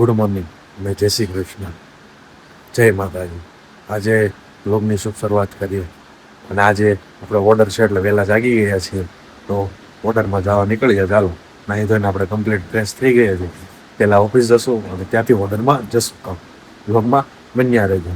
Good morning અને જય શ્રી કૃષ્ણ, જય માતાજી. આજે બ્લોગની શુભ શરૂઆત કરીએ અને આજે આપણે ઓર્ડર છે એટલે વહેલા જાગી ગયા છીએ, તો ઓર્ડરમાં જવા નીકળીએ. ચાલો, નાહી ધોઈને આપણે કમ્પ્લીટ ફ્રેશ થઈ ગયા છીએ. પહેલાં ઓફિસ જશું અને ત્યાંથી ઓર્ડરમાં જશું. બ્લોગમાં બન્યા રહેજો.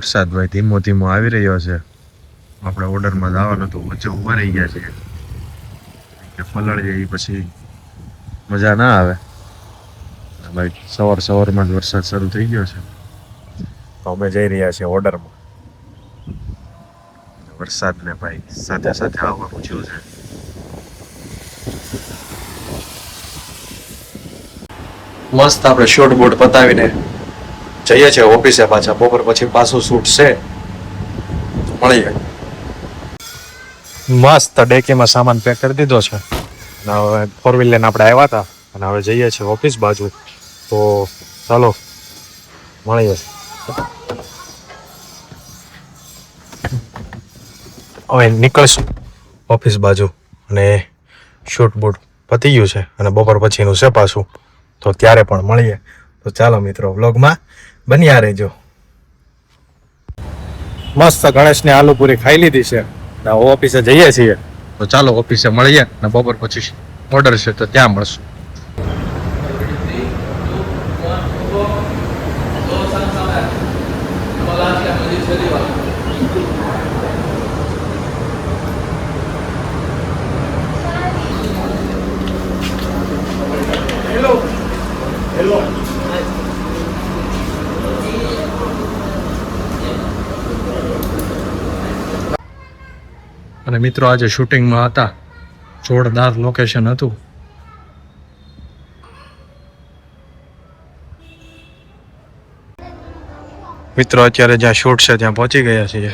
વરસાદ ભાઈ ધીમો ધીમો આવી રહ્યો છે. આપણે ઓર્ડરમાં જવાનું હતું, વચ્ચે ઉભા રહી ગયા છે કે પલળીએ એ પછી મજા ના આવે. ભાઈ સવારમાં જ વરસાદ શરૂ થઈ ગયો છે, તો અમે જઈ રહ્યા છીએ ઓર્ડરમાં. વરસાદને ભાઈ સાથે સાથે આવવા પૂછ્યું છે. મસ્ત આપણે શોર્ટ બોર્ડ પતાવીને જઈએ છીએ ઓફિસે પાછા. બપોર પછી પાછું શૂટ છે, મળીએ. મસ્ત ડેકીમાં સામાન પેક કરી દીધો છે અને હવે 4 વ્હીલર આપણે આવ્યા હતા અને હવે જઈએ છીએ ઓફિસ બાજુ. તો ચાલો મળીએ. હવે નીકળશું ઓફિસ બાજુ અને શૂટ બૂટ પતી ગયું છે અને બપોર પછીનું છે પાછું, તો ત્યારે પણ મળીએ. તો ચાલો મિત્રો, વ્લોગમાં બન્યા રહેજો. મસ્ત ગણેશને આલુ પૂરી ખાઈ લીધી છે, ઓફિસે જઈએ છીએ. તો ચાલો ઓફિસે મળીએ અને બપોર પછી ઓર્ડર છે તો ત્યાં મળશું. અને મિત્રો આજે શૂટિંગમાં હતા, જોરદાર લોકેશન હતું. મિત્રો અત્યારે જ્યાં શૂટ છે ત્યાં પહોંચી ગયા છીએ.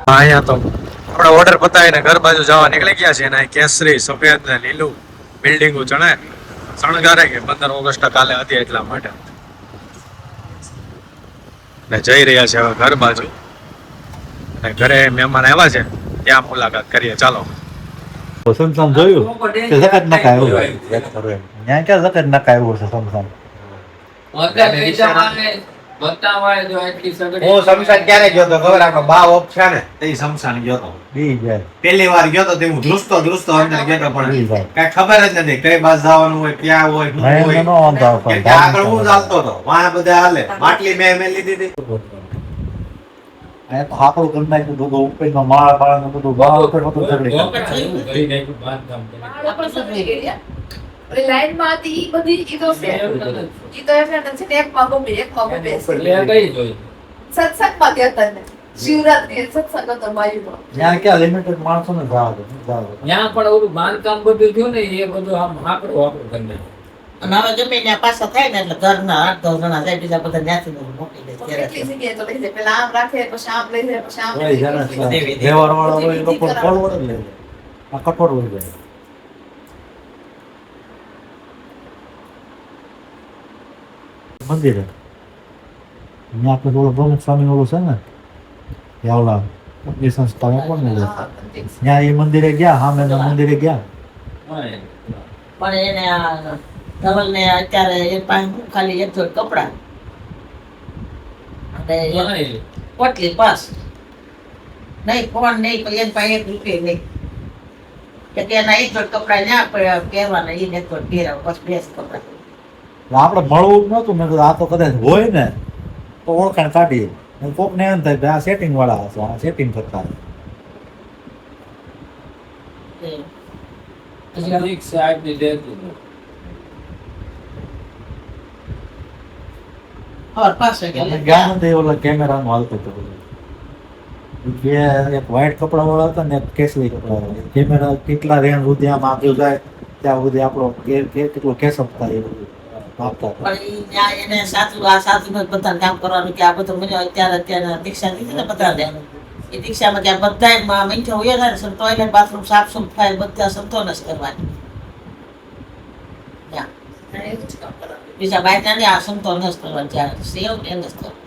અહીંયા તો આપણે ઓર્ડર પતાવીને ઘર બાજુ જવા નીકળી ગયા છીએ. અને કેસરી, સફેદ ને લીલું બિલ્ડિંગો શણગારે કે 15 ઓગસ્ટ કાલે હતી એટલા માટે. ને જઈ રહ્યા છે હવે ઘર બાજુ. અને ઘરે મહેમાન આવ્યા છે, ત્યાં મુલાકાત કરીએ. ચાલો. સમસામ જોયું કે જગત નકા આવ્યું ત્યાં ક્યાં જગત નકા આવ્યું છે સમસામ. હું શમશાન ક્યારે ગયો તો ખબર? આપણો બા ઓપ છે ને તે શમશાન ગયો તો. પહેલી વાર ગયો તો તે હું ધ્રુસતો અંદર ગયો તો, પણ કઈ ખબર જ નથી કઈ બાજુ જવાનું હોય, ક્યાં હોય, શું હોય. આગળ હું ચાલતો હતો, વાહ બધા હાલે. માટલી મેં લીધી હતી. અહીંયા તો હાકડું કરી નાખ્યું બધું, ઉપરનો માળ પાળનું બધું બાળ ઉપર બધું સગડી લાઈનમાં હતી ઈ બધી ઈ તો છે. ઈ તો એફ્રેન્ડ છે ને, એકમાં ગમે સત્સંગમાં ગયા હતા ને, શિવરાત્રી સત્સંગ હતો માયુમાં. ત્યાં ક્યાં લિમિટેડ માણસો ને જાવ ત્યાં પણ ઓલું બાંધકામ બધું થયું ને, એ બધું આમ આકડું કરી નાખ્યું. અને હવે જમીન પાછા થાય ને એટલે ઘરના 8-10 જણા જાય, બીજા બધા ત્યાંથી મોકલી દે. કેટલી જગ્યાએ તો લઈ જાય, પેલા આમ રાખે પછી આમ લઈ જાય, પછી આમ લઈ જાય. વ્યવહાર વાળા હોય એ લોકો ફોરવર્ડ જ લે, આ કઠોર હોય જાય. મંદિર અહીંયા આપણે થોડો પ્રમુખ સ્વામી ઓલું છે ને યાવલા એ સંસ્થામાં કોણ મળે ત્યાં એ મંદિરે ગયા, સામેના મંદિરે ગયા. પણ એને ધવલને અત્યારે એ પાસે ખાલી એક જોડ કપડાં અને એક પોટલી બસ નહીં ફોન નહીં પણ એની પાસે 1 રૂપિયો નહીં કે એના એક જોડ કપડાં ના પહેરવાના એને એક જોડ પહેરાવ બસ 2 કપડાં એટલે આપણે મળવું જ નહોતું. મેં કીધું આ તો કદાચ હોય ને તો ઓળખાણ કાઢીએ. અને કોકને એમ થાય કે આ સેટિંગ વાળા હશે, આ સેટિંગ કરતા હશે. એ એક સાહેબની death થઈ ગઈ. ઓર પાસે કે અમે ગયા નથી ઓલા કેમેરાનું હાલતું હતું બધું. બે એક વ્હાઈટ કપડા વાળા હતા ને એક કેસરી કપડા વાળા. કેમેરા કેટલા રેન્જ સુધી આમ આગળ જાય ત્યાં સુધી આપણો કેટલો કેસઅપ થાય એ બધું માપતા હતા. પણ ઈ ન્યા એને આ સાચું બધા કામ કરવાનું કે આ બધું મને અત્યારે દીક્ષા દીધી ને બધાને એ દીક્ષામાં ત્યાં બધા મીઠો હોય ને ટોયલેટ બાથરૂમ સાફ સફાઈ બધા સંતોને જ કરવાની ત્યાં એવું જ કામ કરવાનું. બીજા બાયના ને આ સંતોને જ કરવાની જ્યારે સેવ એને જ કરવાનું.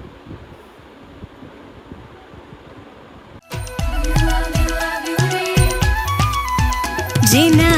जीना